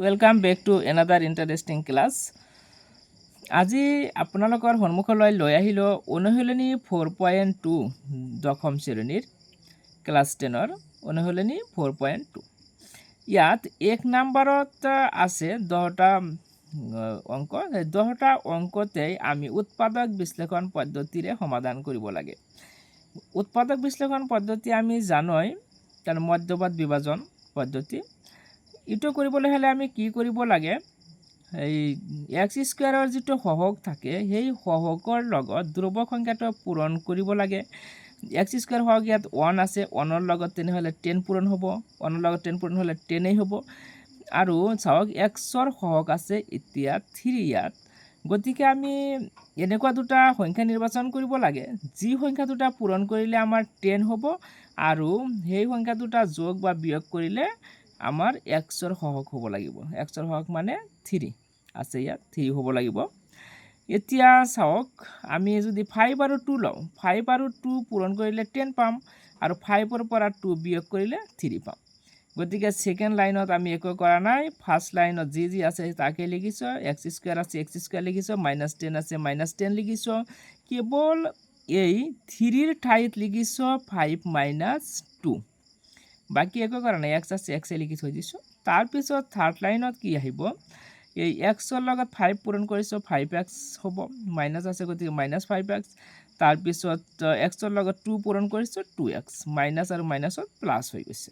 Welcome back to another interesting class. আজি আপোনালোকৰ সন্মুখলৈ লৈ আহিলোঁ অনুশীলনী 4.2 দশম শ্ৰেণীৰ ক্লাছ 10ৰ অনুশীলনী 4.2। ইয়াত 1 নম্বৰত আছে 10টা অংক। 10টা অংকতেই আমি উৎপাদক বিশ্লেষণ পদ্ধতিৰে সমাধান কৰিব লাগে। উৎপাদক বিশ্লেষণ পদ্ধতি আমি জানোই, কাৰণ মধ্যপদ বিভাজন পদ্ধতি। ইটো কৰিবলৈ হলে আমি কি কৰিব লাগে, এই x স্কয়াৰৰ যেটো সহগ থাকে সেই সহগৰ লগত ধ্ৰুব সংখ্যাটো পূৰণ কৰিব লাগে। x স্কয়াৰ সহগ ইয়াত 1 আছে, 1 ৰ লগত তেনেহলে 10 পূৰণ হ'ব, 1 ৰ লগত 10 পূৰণ হলে 10 হ'ব। আৰু চাওক x ৰ সহগ আছে এতিয়া 3 ইয়াত। গতিকে আমি এনেকুৱা দুটা সংখ্যা নিৰ্বাচন কৰিব লাগে যি সংখ্যা দুটা পূৰণ কৰিলে আমাৰ 10 হ'ব আৰু সেই সংখ্যা দুটা যোগ বা বিয়োগ কৰিলে আমাৰ x ৰ সহগ হ'ব লাগিব। x ৰ সহগ মানে 3 আছে, ইয়াত 3 হ'ব লাগিব। এতিয়া চাওক আমি যদি 5 আৰু 2 লওঁ, 5 আৰু 2 পূৰণ কৰিলে 10 পাম আৰু 5 ৰ পৰা 2 বিয়োগ কৰিলে 3 পাম। গতিকে সেকেন্ড লাইনত আমি একো কৰা নাই, ফাৰ্স্ট লাইনত যি আছে তাকে লিখিছো। x স্কয়াৰ আছে x স্কয়াৰ লিখিছো, -10 আছে -10 লিখিছো। কেৱল এই 3 ৰ ঠাইত লিখিছো 5 - 2। বাকি একো কৰা নাই, x আছে x লিখি থৈ দিছো। তাৰ পিছত থাৰ্ড লাইনত কি আহিব, এই x ৰ লগত 5 পূৰণ কৰিছো 5x হ'ব, মাইনাস আছে গতিকে -5x। তাৰ পিছত x ৰ লগত 2 পূৰণ কৰিছো 2x, মাইনাস আৰু মাইনাসত প্লাস হৈ গৈছে।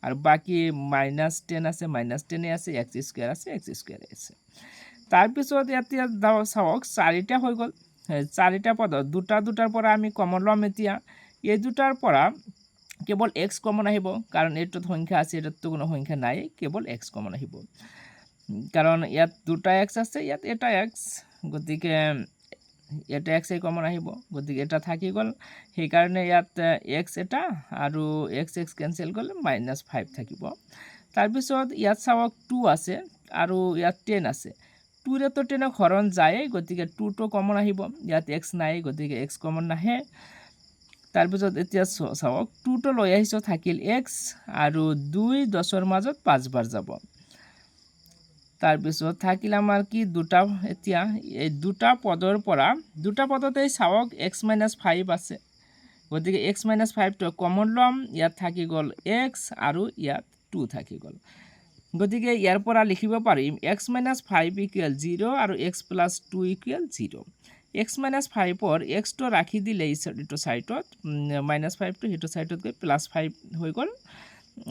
আৰু বাকি -10 আছে -10 আছে, x স্কয়াৰ আছে x স্কয়াৰ আছে। তাৰ পিছত এতিয়া চাওক 4টা হৈ গ'ল। 4টা পদ দুটাৰ পৰা আমি কমন লম। এতিয়া এই দুটাৰ পৰা কেৱল x কমন আহিব, কাৰণ এইটোত সংখ্যা আছে এটাত কোনো সংখ্যা নাই, কেৱল x কমন আহিব। কাৰণ ইয়াত দুটা x আছে, ইয়াত এটা x, গতিকে এটা x কমন আহিব, গতিকে এটা থাকি গ'ল। সেই কাৰণে ইয়াত x এটা আৰু x কেনসেল কৰিলে -5 থাকিব। তাৰ পিছত ইয়াত চাওক 2 আছে আৰু ইয়াত 10 আছে। 2 ৰে তো 10 হৰণ যায়, গতিকে 2 টো কমন আহিব। ইয়াত x নাই গতিকে x কমন নাহে। তাৰ পিছত এতিয়া চাওক 2 টো লৈ আহিছো, থাকিল x আৰু 2 10ৰ মাজত 5 বাৰ যাব। তাৰ পিছত থাকিল আমাৰ কি দুটা। এতিয়া এই দুটা পদৰ পৰা দুটা পদতেই চাওক x - 5 আছে, গতিকে x - 5 টো কমন লম। ইয়াত থাকি গ'ল x আৰু ইয়াত 2 থাকি গ'ল। গতিকে ইয়াৰ পৰা লিখিব পাৰিম x - 5 = 0 আৰু x + 2 = 0। x - 5 ৰ x টো ৰাখি দিলে এইটো সাইডত, -5 টো হেতু সাইডত গৈ +5 হৈ গ'ল।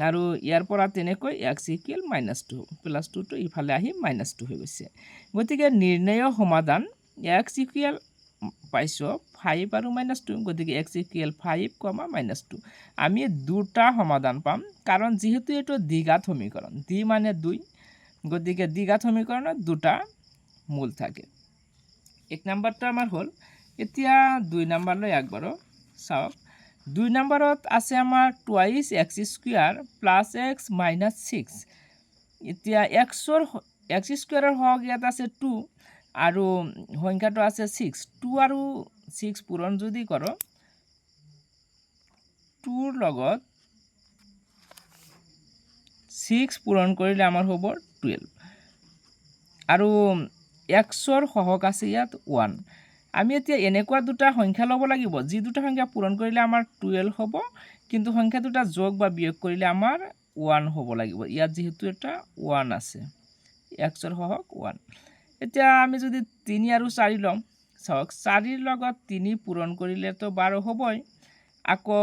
আৰু ইয়াৰ পৰা তেনেকৈ x = -2, +2 টো ইফালে আহি -2 হৈ গৈছে। গতিকে নিৰ্ণয় সমাধান x = পাইছো 5 আৰু -2, গতিকে x = 5, -2। আমি দুটা সমাধান পাম, কাৰণ যেহেতু এটো দ্বিঘাত সমীকৰণ, দ্বি মানে 2, গতিকে দ্বিঘাত সমীকৰণত দুটা মূল থাকে। 1 নম্বৰটো আমাৰ হ'ল। এতিয়া 2 নম্বৰলৈ আগবাঢ়ো। চাওক 2 নম্বৰত আছে আমাৰ twice x স্কয়াৰ + x - 6। এতিয়া x স্কয়াৰৰ হওক ইয়াত আছে 2 আৰু সংখ্যাটো আছে 6। 2 আৰু 6 পূৰণ যদি কৰো, 2 ৰ লগত 6 পূৰণ কৰিলে আমাৰ হ'ব 12। আৰু x ৰ সহগ আছে ইয়াত 1। আমি এতিয়া এনেকুৱা দুটা সংখ্যা ল'ব লাগিব যি দুটা সংখ্যা পূৰণ কৰিলে আমাৰ 12 হ'ব, কিন্তু সংখ্যা দুটা যোগ বা বিয়োগ কৰিলে আমাৰ 1 হ'ব লাগিব। ইয়াত যেহেতু এটা 1 আছে, x ৰ সহগ 1। এতিয়া আমি যদি 3 আৰু 4 লম, চাওক 4 ৰ লগত 3 পূৰণ কৰিলে তো 12 হ'বই, আকৌ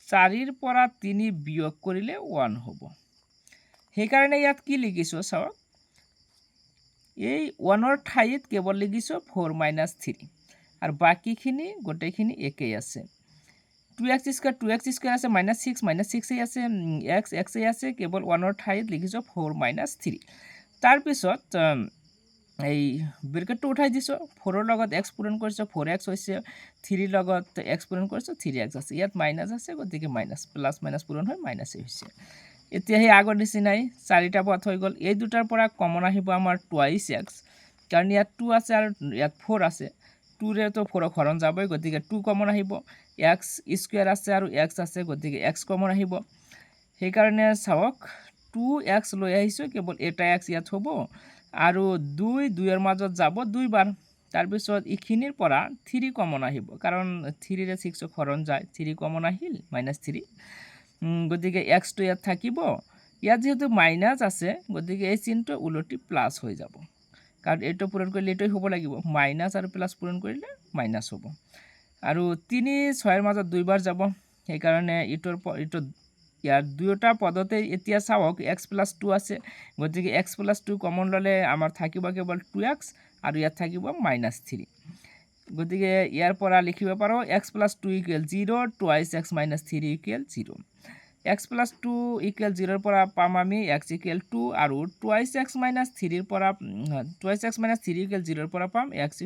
4 ৰ পৰা 3 বিয়োগ কৰিলে 1 হ'ব। সেই কাৰণে ইয়াত কি লিখিছো চাওক, এই 1 ৰ ঠাইত কেৱল লিখিছো 4 - 3 আৰু বাকিখিনি গোটেইখিনি একেই আছে। 2x স্কয়াৰ আছে, -6 আছে, x আছে, কেৱল 1 ৰ ঠাইত লিখিছো 4 - 3। তাৰ পিছত এই ব্ৰেকেটটো উঠাই দিছো, 4 ৰ লগত x পূৰণ কৰিছো 4x হৈছে, 3 ৰ লগত x পূৰণ কৰিছো 3x আছে। ইয়াত মাইনাস আছে গতিকে মাইনাস, প্লাস মাইনাস পূৰণ হয় মাইনাসে হৈছে। এতিয়া সেই আগৰ নিচিনাই 4টা পদ হৈ গ'ল। এই দুটাৰ পৰা কমন আহিব আমাৰ twice x, কাৰণ ইয়াত 2 আছে আৰু ইয়াত 4 আছে। 2 ৰে তো 4 হৰণ যাবই, গতিকে 2 কমন আহিব। x স্কয়াৰ আছে আৰু x আছে, গতিকে x কমন আহিব। সেই কাৰণে চাওক 2x লৈ আহিছোঁ কেৱল এটা x ইয়াত হ'ব আৰু 2 ৰ মাজত যাব 2 বাৰ তাৰপিছত ইখিনিৰ পৰা 3 কমন আহিব কাৰণ 3 ৰে 6 হৰণ যায় 3 কমন আহিল -3 গতিকে x টো ইয়াত থাকিব ইয়াত যেহেতু মাইনাস আছে গতিকে এই চিহ্নটো উলটি প্লাস হৈ যাব কাৰণ এইটো পূৰণ কৰিলে এইটোই হ'ব লাগিব মাইনাস আৰু প্লাস পূৰণ কৰিলে মাইনাস হ'ব আৰু 3 6 ৰ মাজত 2 বাৰ যাব সেই কাৰণে ইটোৰ ইয়াৰ দুয়োটা পদতে এতিয়া চাওক x + 2 আছে গতিকে x + 2 কমন ললে আমাৰ থাকিব কেৱল 2x আৰু ইয়াত থাকিব -3 গতিকে ইয়াৰ পৰা লিখিব পাৰো x + 2 = 0 2x - 3 = 0 x + 2 = 0 ৰ পৰা পাম আমি x = 2 আৰু 2x - 3 ৰ পৰা 2x - 3 = 0 ৰ পৰা পাম x =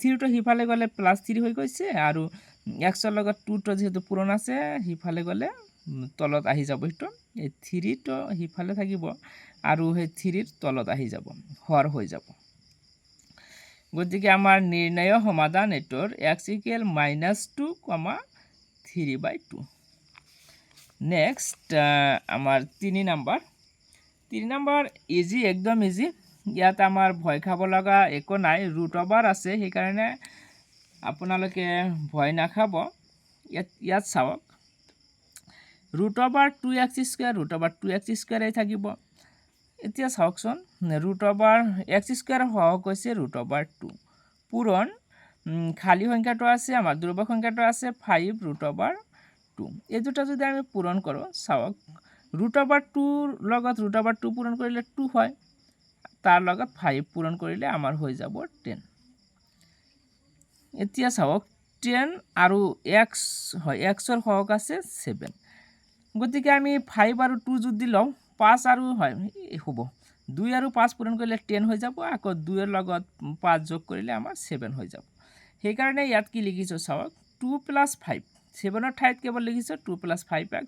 3 টো হিফালে গলে +3 হৈ গৈছে আৰু x ৰ লগত 2 টো যেহেতু পূৰণ আছে হিফালে গলে তলত আহি যাব এটো এই 3 টো হিফালে থাকিব আৰু সেই 3 ৰ তলত আহি যাব হৰ হৈ যাব গতিকে আমাৰ নিৰ্ণয় সমাধান এটোৰ x = -2, 3/2 নেক্সট আমাৰ 3 নম্বৰ ইজি একদম ইজি ইয়াত আমাৰ ভয় খাব লগা একো নাই √ওভাৰ আছে সেই কাৰণে আপোনালোকে ভয় নাখাব ইয়াত চাওক √2x² √2x² এই থাকিব এতিয়া চাওকচোন √x² সহগ হৈছে √2 পূৰণ খালি সংখ্যাটো আছে আমাৰ ধ্ৰুবক সংখ্যাটো আছে 5√2 এই দুটা যদি আমি পূৰণ কৰো চাওক √2 ৰ লগত √2 পূৰণ কৰিলে 2 হয় তাৰ লগত 5 পূৰণ কৰিলে আমাৰ হৈ যাব 10 এতিয়া চাওক 10 আৰু x হয় x ৰ সহগ আছে 7 গতিকে আমি 5 আৰু 2 যদি লওঁ 5 আৰু হয় হ'ব 2 আৰু 5 পূৰণ কৰিলে 10 হৈ যাব আকৌ 2 ৰ লগত 5 যোগ কৰিলে আমাৰ 7 হৈ যাব সেই কাৰণে ইয়াত কি লিখিছো চাওক 2 + 5 7 ৰ ঠাইত কেৱল লিখিছো 2 + 5x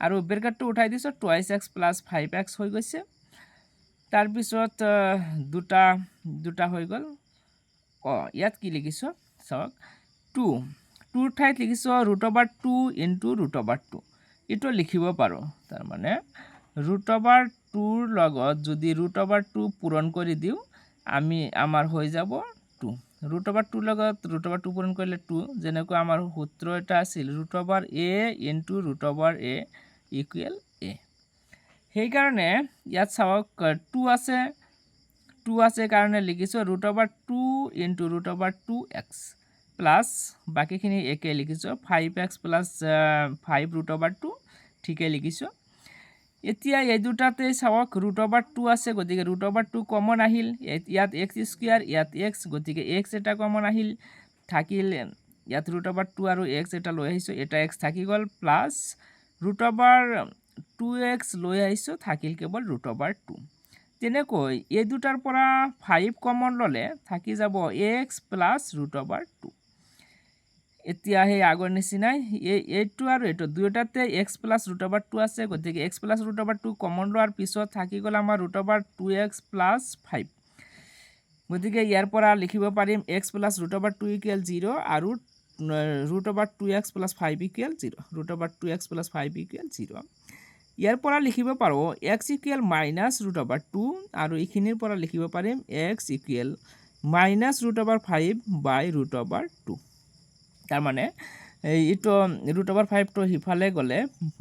আৰু ব্ৰেকেটটো উঠাই দিছো 2x + 5x হৈ গৈছে তাৰ পিছত দুটা হৈ গল ইয়াত কি লিখিছো চাওক 2 ৰ ঠাইত লিখিছো √2 * √2 এটো লিখিব পাৰো তাৰ মানে √2 ৰ লগত যদি √2 পূৰণ কৰি দিও আমাৰ হৈ যাব 2 √2 লগত √2 পূৰণ কৰিলে 2 যেনেকৈ আমাৰ সূত্ৰ এটা আছিল √a * √a = a সেই কাৰণে ইয়াত চাওক 2 আছে কাৰণে লিখিছো √2 * √2x প্লাস বাকিখিনি একে লিখিছো 5x + 5√2 ঠিকে লিখিছো এতিয়া এই দুটাতে চাওক √2 আছে গতিকে √2 কমন আহিল ইয়াত x² ইয়াত x গতিকে x এটা কমন আহিল থাকিল ইয়াত √2 আৰু x এটা লৈ আহিছো এটা x থাকি গল প্লাস √2x লৈ আহিছো থাকিল কেৱল √2 তেনেকৈ এই দুটাৰ পৰা 5 কমন ললে থাকি যাব x + √2 এতিয়া হে আগৰ নিচিনাই এইটো আৰু এইটো দুয়োটাতে x + √2 আছে গতিকে x + √2 কমন লোৱাৰ পিছত থাকি গল আমাৰ √2x + 5 গতিকে ইয়াৰ পৰা লিখিব পাৰিম x + √2 = 0 আৰু √2x + 5 = 0 √2x + 5 = 0 ইয়াৰ পৰা লিখিব পাৰো x = -√2 আৰু ইখিনিৰ পৰা লিখিব পাৰিম x = -√5/√2 তাৰ মানে এইটো √5 টো হিফালে গলে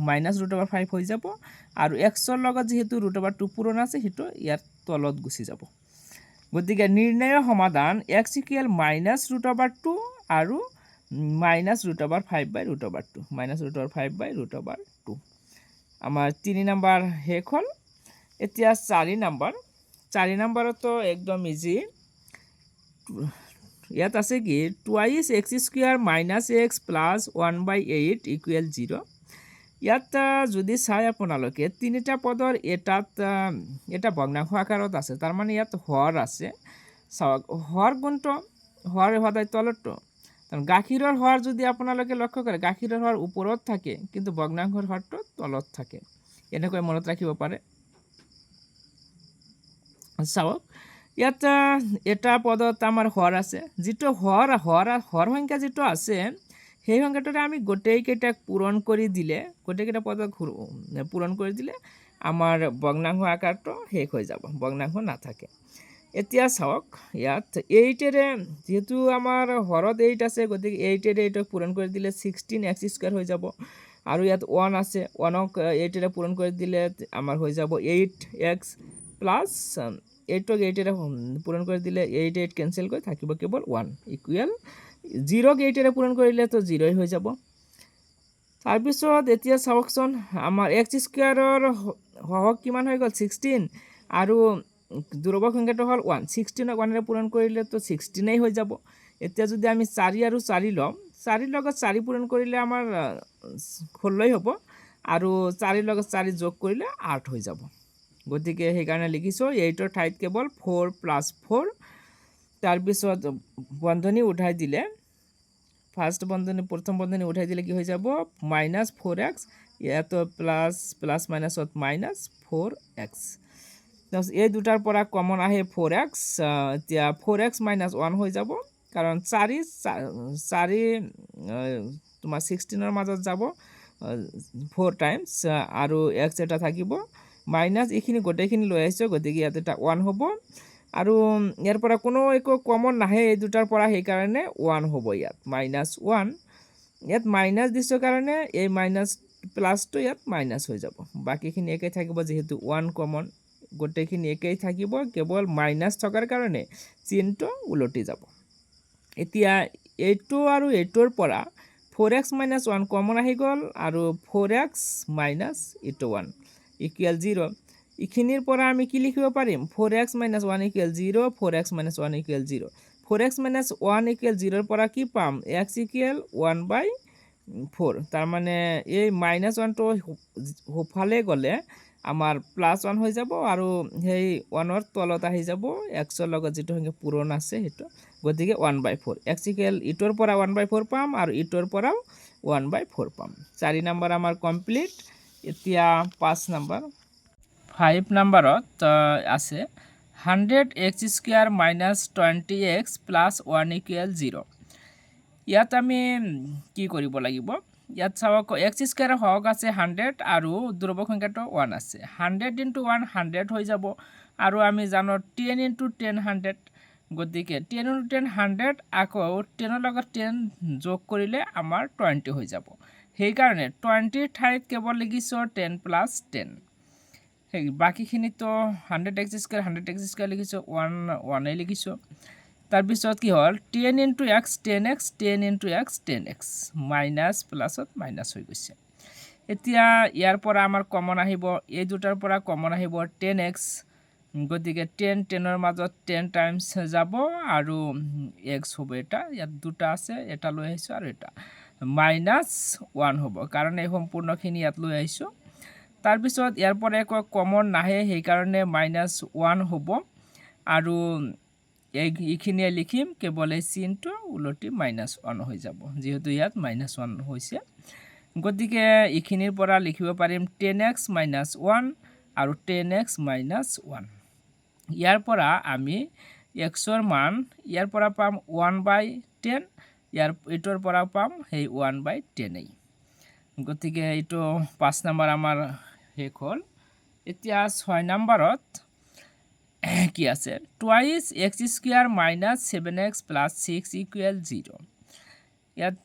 -√5 হৈ যাব আৰু x ৰ লগত যেহেতু √2 পূৰণ আছে হেতু ইয়াত তলত গুচি যাব গতিকে নিৰ্ণয় সমাধান x = -√2 আৰু -√5/√2 আমাৰ 3 নম্বৰ শেষ হল এতিয়া 4 নম্বৰতো একদম ইজি ইয়াত আছে কি 2x² - x + 1/8 = 0 ইয়াত যদি চাই আপোনালোকে তিনিটা পদৰ এটা ভগ্নাংশ আকাৰত আছে তাৰ মানে ইয়াত হৰ আছে চাওক হৰ গুণটো হৰ সদায় তলতটো গাখীৰৰ হৰ যদি আপোনালোকে লক্ষ্য কৰে গাখীৰৰ হৰ ওপৰত থাকে কিন্তু ভগ্নাংশৰ হৰটো তলত থাকে এনেকৈ মনত ৰাখিব পাৰে চাওক ইয়াত এটা পদত আমাৰ হৰ আছে যেটো হৰ সংখ্যা যেটো আছে সেই সংখ্যাটোৰে আমি গোটেইকেইটা পূৰণ কৰি দিলে গোটেইকেইটা পদক পূৰণ কৰি দিলে আমাৰ ভগ্নাংশ আকাৰটো শেষ হৈ যাব, ভগ্নাংশ নাথাকে। এতিয়া চাওক ইয়াত 8ৰে যেহেতু আমাৰ হৰত 8 আছে, গতিকে 8ৰে 8ক পূৰণ কৰি দিলে 16x² হৈ যাব। আৰু ইয়াত 1 আছে, 1ক 8ৰে পূৰণ কৰি দিলে আমাৰ হৈ যাব 8x প্লাছ 8ক 8ৰে পূৰণ কৰি দিলে 8 8 কেঞ্চেল কৰি থাকিব কেৱল 1 ইকুৱেল 0ক 8ৰে পূৰণ কৰিলে তো 0ই হৈ যাব। তাৰপিছত এতিয়া চাওকচোন আমাৰ x² হওক কিমান হৈ গ'ল 16 আৰু ধ্ৰুবক সংখ্যাটো হ'ল 1, 16ক 1ৰে পূৰণ কৰিলে তো 16এই হৈ যাব। এতিয়া যদি আমি 4 আৰু 4 ল'ম, 4ৰ লগত 4 পূৰণ কৰিলে আমাৰ 16 হ'ব আৰু 4ৰ লগত 4 যোগ কৰিলে 8 হৈ যাব। গতিকে সেইকাৰণে লিখিছোঁ 8ৰ ঠাইত কেৱল 4 + 4। তাৰপিছত বন্ধনী উঠাই দিলে ফাৰ্ষ্ট বন্ধনী প্ৰথম বন্ধনী উঠাই দিলে কি হৈ যাব -4x, ইয়াতো প্লাছ মাইনাছত -4x। তাৰপিছত এই দুটাৰ পৰা কমন আহে 4x, এতিয়া 4x - 1 হৈ যাব কাৰণ 4 তোমাৰ 16ৰ মাজত যাব 4 টাইমছ আৰু x এটা থাকিব মাইনাছ, এইখিনি গোটেইখিনি লৈ আহিছোঁ গতিকে ইয়াত এটা 1 হ'ব আৰু ইয়াৰ পৰা কোনো একো কমন নাহে এই দুটাৰ পৰা, সেইকাৰণে 1 হ'ব ইয়াত -1। ইয়াত মাইনাছ দিছোঁ কাৰণে এই মাইনাছ প্লাছটো ইয়াত মাইনাছ হৈ যাব, বাকীখিনি একেই থাকিব যিহেতু 1 কমন, গোটেইখিনি একেই থাকিব, কেৱল মাইনাছ থকাৰ কাৰণে চিহ্নটো উলটি যাব। এতিয়া এইটো আৰু এইটোৰ পৰা 4x - 1 কমন আহি গ'ল আৰু 4x - 1 ইকুৱেল 0। এইখিনিৰ পৰা আমি কি লিখিব পাৰিম 4x - 1 equal 0, 4x - 1 equal 0। 4x - 1 equal 0ৰ পৰা কি পাম x ইকুৱেল 1/4। তাৰমানে এই -1টো সোঁফালে গ'লে আমাৰ +1 হৈ যাব আৰু সেই 1ৰ তলত আহি যাব xৰ লগত যিটো সংখ্যা পূৰণ আছে সেইটো, গতিকে 1/4। x ইকুৱেল ইটোৰ পৰা 1/4 পাম আৰু ইটোৰ পৰাও 1/4 পাম। 4 নম্বৰ আমাৰ কমপ্লিট। এতিয়া 5 নম্বৰ 5 নম্বৰত আছে 100x² - 20x + 1 ইকুৱেল 0। ইয়াত আমি কি কৰিব লাগিব, ইয়াত চাওক x² হওক আছে 100 আৰু ধ্ৰুবক সংখ্যাটো 1 আছে। 100 × 1 100 হৈ যাব আৰু আমি জানো 10 × 10 100, গতিকে 10 × 10 100 আকৌ 10ৰ লগত 10 যোগ কৰিলে আমাৰ 20 হৈ যাব। সেইকাৰণে 20ৰ ঠাইত কেৱল লিখিছোঁ 10 + 10। সেই বাকীখিনিতো 100x² 100x² লিখিছোঁ, 1 লিখিছোঁ। তাৰপিছত কি হ'ল 10 × x 10x, 10 × x 10x, minus প্লাছত minus হৈ গৈছে। এতিয়া ইয়াৰ পৰা আমাৰ কমন আহিব, এই দুটাৰ পৰা কমন আহিব 10x, গতিকে 10 10ৰ মাজত 10 টাইমছ যাব আৰু x হ'ব এটা, ইয়াত দুটা আছে এটা লৈ আহিছোঁ আৰু এটা -1 হ'ব কাৰণ এই সম্পূৰ্ণখিনি ইয়াত লৈ আহিছোঁ। তাৰপিছত ইয়াৰ পৰা একো কমন নাহে সেইকাৰণে -1 হ'ব আৰু এইখিনিয়ে লিখিম, কেৱল এই চিহ্নটো উলটি -1 হৈ যাব যিহেতু ইয়াত -1 হৈছে। গতিকে এইখিনিৰ পৰা লিখিব পাৰিম 10x - 1 আৰু 10x - 1। ইয়াৰ পৰা আমি xৰ মান ইয়াৰ পৰা পাম 1/10, এইটোৰ পৰা পাম সেই 1/10। গতিকে এইটো 5 নম্বৰ আমাৰ শেষ হ'ল। এতিয়া 6 নম্বৰত কি আছে 2x² - 7x + 6 ইকুৱেল 0। ইয়াত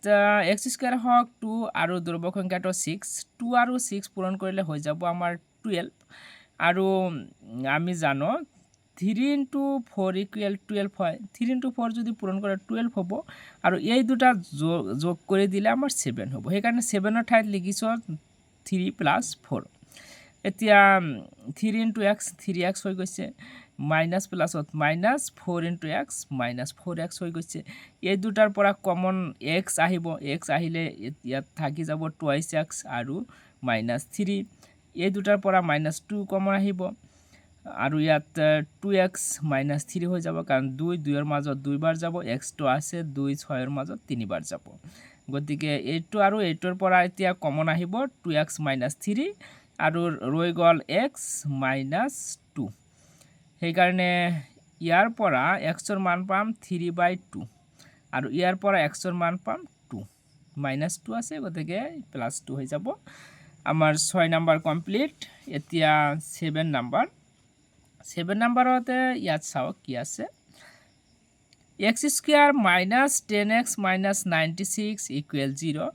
x² হওক 2 আৰু ধ্ৰুবক সংখ্যাটো 6, 2 আৰু 6 পূৰণ কৰিলে হৈ যাব আমাৰ 12 আৰু আমি জানো 3 × 4 ইকুৱেল 12 হয়। 3 × 4 যদি পূৰণ কৰে 12 হ'ব আৰু এই দুটা যোগ কৰি দিলে আমাৰ 7 হ'ব, সেইকাৰণে 7ৰ ঠাইত লিখিছোঁ 3 + 4। এতিয়া 3 × x 3x হৈ গৈছে, মাইনাছ প্লাছত মাইনাছ 4 × x -4x হৈ গৈছে। এই দুটাৰ পৰা কমন x আহিব, x আহিলে ইয়াত থাকি যাব 2x আৰু -3। এই দুটাৰ পৰা -2 কমন আহিব আৰু ইয়াত 2x -3 হৈ যাব কাৰণ 2 2ৰ মাজত 2 বাৰ যাব, xটো আছে 2 6ৰ মাজত 3 বাৰ যাব। গতিকে এইটো আৰু এইটোৰ পৰা এতিয়া কমন আহিব 2x -3 আৰু ৰৈ গ'ল x -2। সেইকাৰণে ইয়াৰ পৰা xৰ মান পাম 3/2 আৰু ইয়াৰ পৰা xৰ মান পাম 2, -2 আছে গতিকে +2 হৈ যাব। আমাৰ 6 নম্বৰ কমপ্লিট। এতিয়া 7 নম্বৰ। 7 নম্বৰতে ইয়াত চাওক কি আছে। x square minus 10x minus 96 equal 0।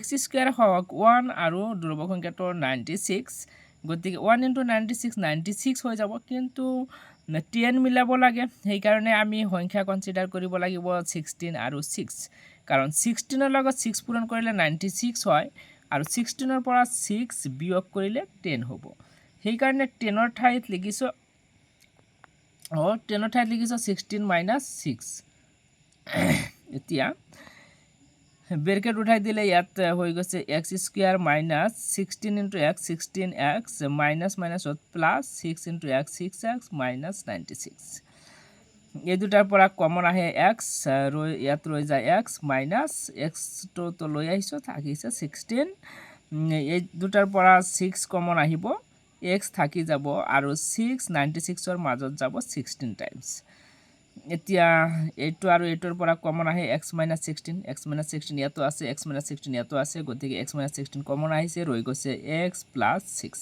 x square হওক 1 আৰু ধ্ৰুৱক সংখ্যাটো 96, গতিকে 1 * 96 96 হৈ যাব, কিন্তু 10 মিলাব লাগে। সেইকাৰণে আমি সংখ্যা কনসিডাৰ কৰিব লাগিব 16 আৰু 6, কাৰণ 16 ৰ লগত 6 পূৰণ কৰিলে 96 হয় আৰু 16 ৰ পৰা 6 বিয়োগ কৰিলে 10 হ'ব। সেইকাৰণে 10 ৰ ঠাইত লিখিছো 16 মাইনাস 6। এতিয়া ব্ৰেকেট উঠাই দিলে ইয়াত হৈ গৈছে x square minus 16 * x 16x minus মাইনাসত প্লাস 6 * x 6x মাইনাস 96। এই দুটাৰ পৰা কমন আহে x, ইয়াত ৰৈ যায় x মাইনাস x তো লৈ আহিছো, থাকিছে 16। এই দুটাৰ পৰা 6 কমন আহিব, x থাকি যাব আৰু 6 96 ৰ মাজত যাব 16 টাইমস। এতিয়া এইটো আৰু এইটোৰ পৰা কমন আহে x - 16, x - 16 ইয়াতো আছে, x - 16 ইয়াতো আছে, গতিকে x - 16 কমন আহিছে, ৰৈ গৈছে x + 6।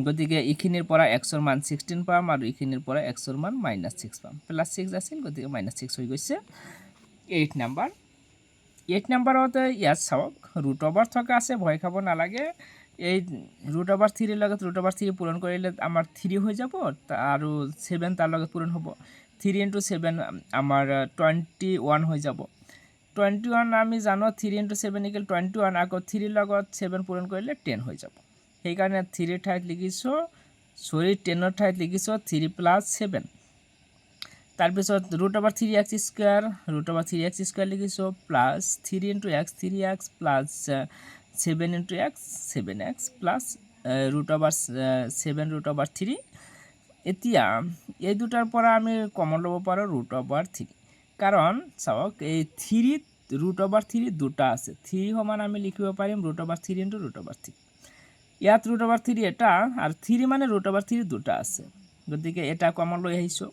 গতিকে ইখিনিৰ পৰা x ৰ মান 16 পাম আৰু ইখিনিৰ পৰা x ৰ মান -6 পাম। +6 আছিল, গতিকে -6 হৈ গৈছে। 8 নম্বৰ। 8 নম্বৰতে ইয়াত চাওক √ওভাৰ থকা আছে, ভয় খাব নালাগে। এই √3 ৰ লগত √3 পূৰণ কৰিলে আমাৰ 3 হৈ যাব আৰু 7 তাৰ লগত পূৰণ হ'ব। 3 * 7 আমাৰ 21 হৈ যাব। 21 আমি জানো 3 * 7 = 21, আকৌ 3 ৰ লগত 7 পূৰণ কৰিলে 10 হৈ যাব। সেইকাৰণে 3 ৰ ঠাইত লিখিছো 10 ৰ ঠাইত লিখিছো 3 + 7। তাৰপিছত √3x স্কয়ার, √3x স্কয়ার লিখিছো plus 3 * x 3x plus 7 * x 7x plus √7√3। এতিয়া এই দুটাৰ পৰা আমি কমন ল'ব পাৰো √3, কাৰণ চাওক এই 3 √3 দুটা আছে, 3 সমান আমি লিখিব পাৰিম √3 * √3। ইয়াত √3 এটা আৰু 3 মানে √3 দুটা আছে, গতিকে এটা কমন লৈ আহিছো।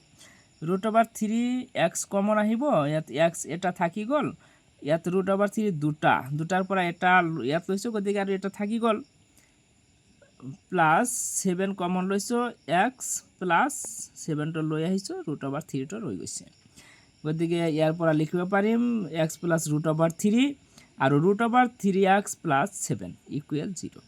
√3x কমন আহিব, ইয়াত x এটা থাকি গ'ল, ইয়াত √3 দুটাৰ পৰা এটা ইয়াত লৈছো, গতিকে আৰু এটা থাকি গ'ল, প্লাস 7 কমন লৈছো, x প্লাস 7 টো লৈ আহিছো, √3 টো ৰৈ গৈছে। গতিকে ইয়াৰ পৰা লিখিব পাৰিম x প্লাস √3 আৰু √3x প্লাস 7 ইকুৱেল 0।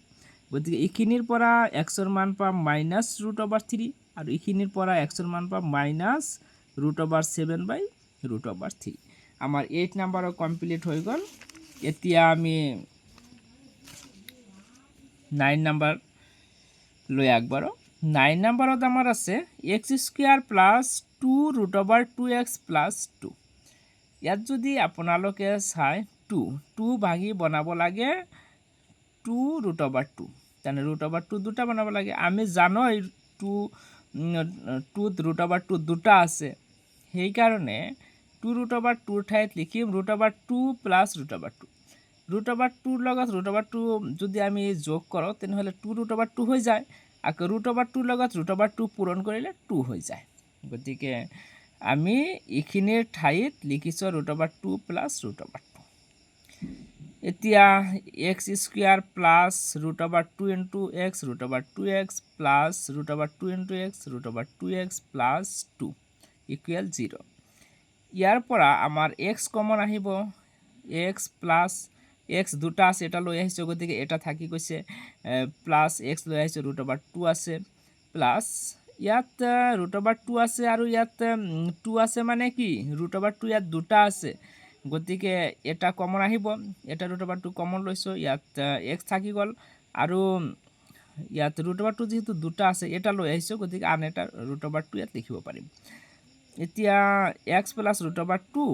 গতিকে ইখিনিৰ পৰা x ৰ মান পাম -√3 আৰু ইখিনিৰ পৰা x ৰ মান পাম -√7/√3। আমাৰ 8 নম্বৰ কমপ্লিট হৈ গ'ল। এতিয়া আমি 9 নম্বৰ লৈ আগবাঢ়ো। 9 নম্বৰত আমাৰ আছে x² + 2√2x + 2। ইয়াত যদি আপোনালোকে চাই 2 ভাগি বনাব লাগে 2√2, তেনে √2 দুটা বনাব লাগে। আমি জানো 2ত √2 দুটা আছে, সেইকাৰণে 2√2 ঠাইত লিখিম √2 + √2। √2 লগত √2 যদি আমি যোগ কৰোঁ তেনেহ'লে 2√2 হৈ যায়, আকৌ √2 লগত √2 পূৰণ কৰিলে 2 হৈ যায়। গতিকে আমি ইখিনিৰ ঠাইত লিখিছো √2 + √2। এতিয়া x² + √2 * x √2x plus √2 * x √2x plus 2 equal 0। ইয়াৰ পৰা আমাৰ x কমন আহিব, x প্লাস x দুটা আছে, এটা লৈ আহিছো, গতিকে এটা থাকি গৈছে, প্লাস x লৈ আহিছো, √2 আছে, প্লাস ইয়াত √2 আছে আৰু ইয়াত 2 আছে, মানে কি √2 ইয়াত দুটা আছে, গতিকে এটা কমন আহিব, এটা √2 কমন লৈছো, ইয়াত x থাকি গ'ল আৰু ইয়াত √2 যেহেতু দুটা আছে এটা লৈ আহিছো, গতিকে আন এটা √2 ইয়াত লিখিব পাৰিম। এতিয়া x + √2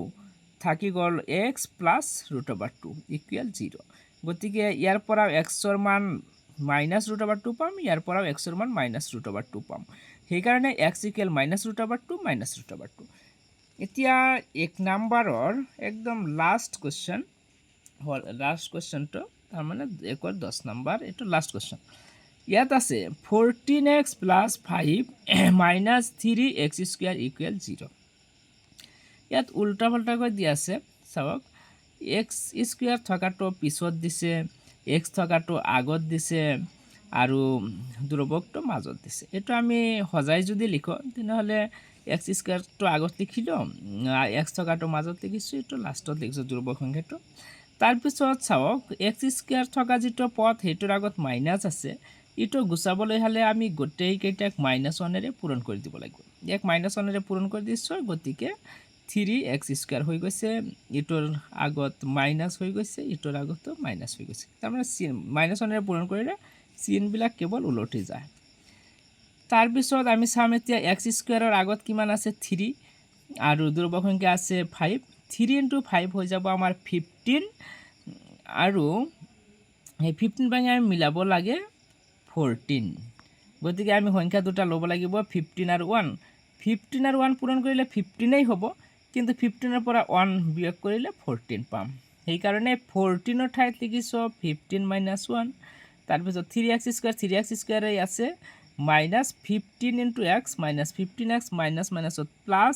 থাকি গ'ল x + √2 ইকুৱেল 0। গতিকে ইয়াৰ পৰা x ৰ মান -√2 পাম, ইয়াৰ পৰা x ৰ মান -√2 পাম, সেইকাৰণে x = -√2 -√2। এতিয়া 1 নম্বৰৰ একদম লাষ্ট কুৱেশ্যন হ'ল, লাষ্ট কুৱেশ্যনটো তাৰমানে 10 নম্বৰ, এইটো লাষ্ট কুৱেশ্যন। ইয়াত আছে 14x + 5 - 3x² ইকুৱেল 0। ইয়াত উল্টা পাল্টাকৈ দিয়া আছে, চাওক x² থকাটো পিছত দিছে, এক্স থকাটো আগত দিছে আৰু ধ্ৰুৱকটো মাজত দিছে। এইটো আমি সজাই যদি লিখোঁ তেনেহ'লে এক্স স্কুৱাৰটো আগত লিখিলোঁ, এক্স থকাটো মাজত লিখিছোঁ, এইটো লাষ্টত লিখিছোঁ ধ্ৰুৱক সংখ্যাটো। তাৰপিছত চাওক এক্স স্কুৱাৰ থকা যিটো পদ সেইটোৰ আগত মাইনাছ আছে, এইটো গুচাবলৈ হ'লে আমি গোটেইকেইটাক -1ৰে পূৰণ কৰি দিব লাগিব। ইয়াক -1ৰে পূৰণ কৰি দিছোঁ, গতিকে 3x স্কুৱাৰ হৈ গৈছে, ইটোৰ আগত মাইনাছ হৈ গৈছে, ইটোৰ আগতো মাইনাছ হৈ গৈছে। তাৰমানে -1ৰে পূৰণ কৰিলে চিনবিলাক কেৱল ওলটি যায়। তাৰপিছত আমি চাম এতিয়া এক্স স্কুৱাৰৰ আগত কিমান আছে 3 আৰু ধ্ৰুৱক সংখ্যা আছে 5। 3 × 5 হৈ যাব আমাৰ 15 আৰু সেই 15 ভাঙি আমি মিলাব লাগে 14। গতিকে আমি সংখ্যা দুটা ল'ব লাগিব 15 আৰু 1। 15 আৰু 1 পূৰণ কৰিলে 15এই হ'ব, কিন্তু 15ৰ পৰা 1 বিয়োগ কৰিলে 14 পাম। সেইকাৰণে 14ৰ ঠাইত লিখিছোঁ 15 - 1। তাৰপিছত 3x স্কুৱাৰ, 3x স্কুৱাৰেই আছে -15 × x -15x মাইনাছত প্লাছ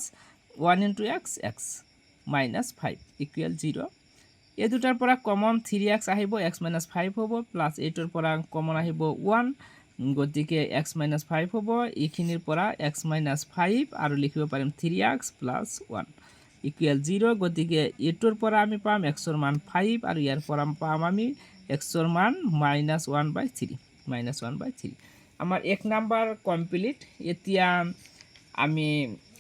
1 × x -5 = 0। এই দুটাৰ পৰা কমন 3x আহিব, x - 5 হ'ব, প্লাছ এইটোৰ পৰা কমন আহিব 1, গতিকে x - 5 হ'ব। এইখিনিৰ পৰা x - 5 আৰু লিখিব পাৰিম 3x + 1 = 0। গতিকে এইটোৰ পৰা আমি পাম xৰ মান 5 আৰু ইয়াৰ পৰা পাম আমি xৰ মান -1/3। আমাৰ 1 নম্বৰ কমপ্লিট। এতিয়া আমি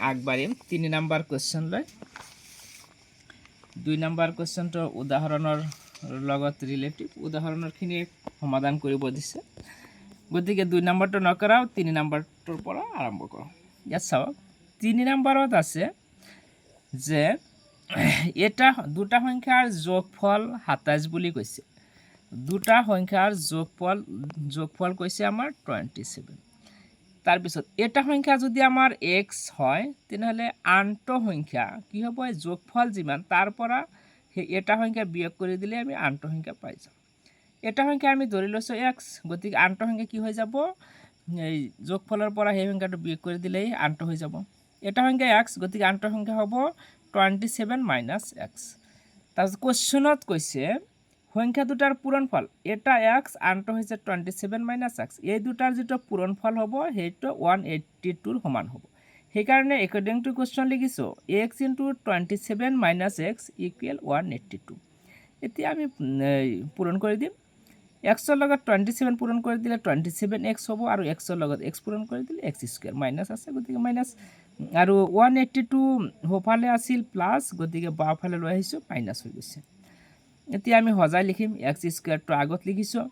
আগবাঢ়িম 3 নম্বৰ কুৱেশ্যনলৈ। 2 নম্বৰ কুৱেশ্যনটো উদাহৰণৰ লগত ৰিলেটিভ, উদাহৰণৰখিনি সমাধান কৰিব দিছে। গতিকে 2 নম্বৰটো নকৰাও, 3 নম্বৰটোৰ পৰা আৰম্ভ কৰোঁ। ইয়াত চাওক 3 নম্বৰত আছে যে এটা দুটা সংখ্যাৰ যোগফল 27 বুলি কৈছে। দুটা সংখ্যাৰ যোগফল কৈছে আমাৰ 27। তাৰপিছত এটা সংখ্যা যদি আমাৰ x হয় তেনেহ'লে আনটো সংখ্যা কি হ'ব, যোগফল যিমান তাৰ পৰা সেই এটা সংখ্যা বিয়োগ কৰি দিলে আমি আনটো সংখ্যা পাই যাম। এটা সংখ্যা আমি ধৰি লৈছোঁ x, গতিকে আনটো সংখ্যা কি হৈ যাব, এই যোগফলৰ পৰা সেই সংখ্যাটো বিয়োগ কৰি দিলেই আনটো হৈ যাব। এটা সংখ্যা x, গতিকে আনটো সংখ্যা হ'ব 27 - x। তাৰপিছত কুৱেশ্যনত কৈছে সংখ্যা দুটাৰ পূৰণফল, এটা x আনটো হৈছে 27 - x। এই দুটাৰ যিটো পূৰণফল হ'ব সেইটো 182ৰ সমান হ'ব। সেইকাৰণে একৰ্ডিং টু কুৱেশ্যন লিখিছোঁ x × 27 - x = 182। এতিয়া আমি পূৰণ কৰি দিম। xৰ লগত 27 পূৰণ কৰি দিলে 27x হ'ব, আৰু xৰ লগত x পূৰণ কৰি দিলে x স্কুৱাৰ, মাইনাছ আছে গতিকে মাইনাছ, আৰু 182 সোঁফালে আছিল প্লাছ, গতিকে বাওঁফালে লৈ আহিছোঁ মাইনাছ হৈ গৈছে। এতিয়া আমি সজাই লিখিম, x স্কুৱাৰটো আগত লিখিছোঁ,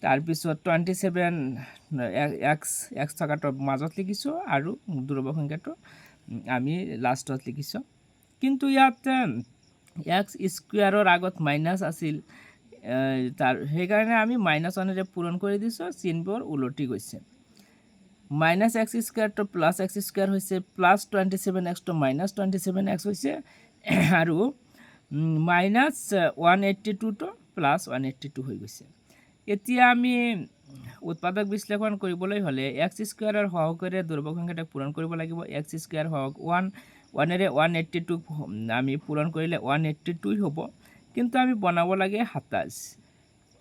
তাৰপিছত 27 x থকাটো মাজত লিখিছোঁ, আৰু ধ্ৰুৱক সংখ্যাটো আমি লাষ্টত লিখিছোঁ। কিন্তু ইয়াত x স্কুৱাৰৰ আগত মাইনাছ আছিল, সেইকাৰণে আমি -1ৰে পূৰণ কৰি দিছোঁ, চিনবোৰ ওলটি গৈছে। -x স্কুৱাৰটো +x স্কুৱাৰ হৈছে, +27x টো -27x হৈছে, আৰু -182 টো +182 হৈ গৈছে। এতিয়া আমি উৎপাদক বিশ্লেষণ কৰিবলৈ হ'লে x স্কুৱাৰৰ সহকাৰে ধ্ৰুৱক সংখ্যাটোক পূৰণ কৰিব লাগিব। x স্কুৱাৰ সহগ 1ৰে 182 আমি পূৰণ কৰিলে 182 হ'ব, কিন্তু আমি বনাব লাগে 27।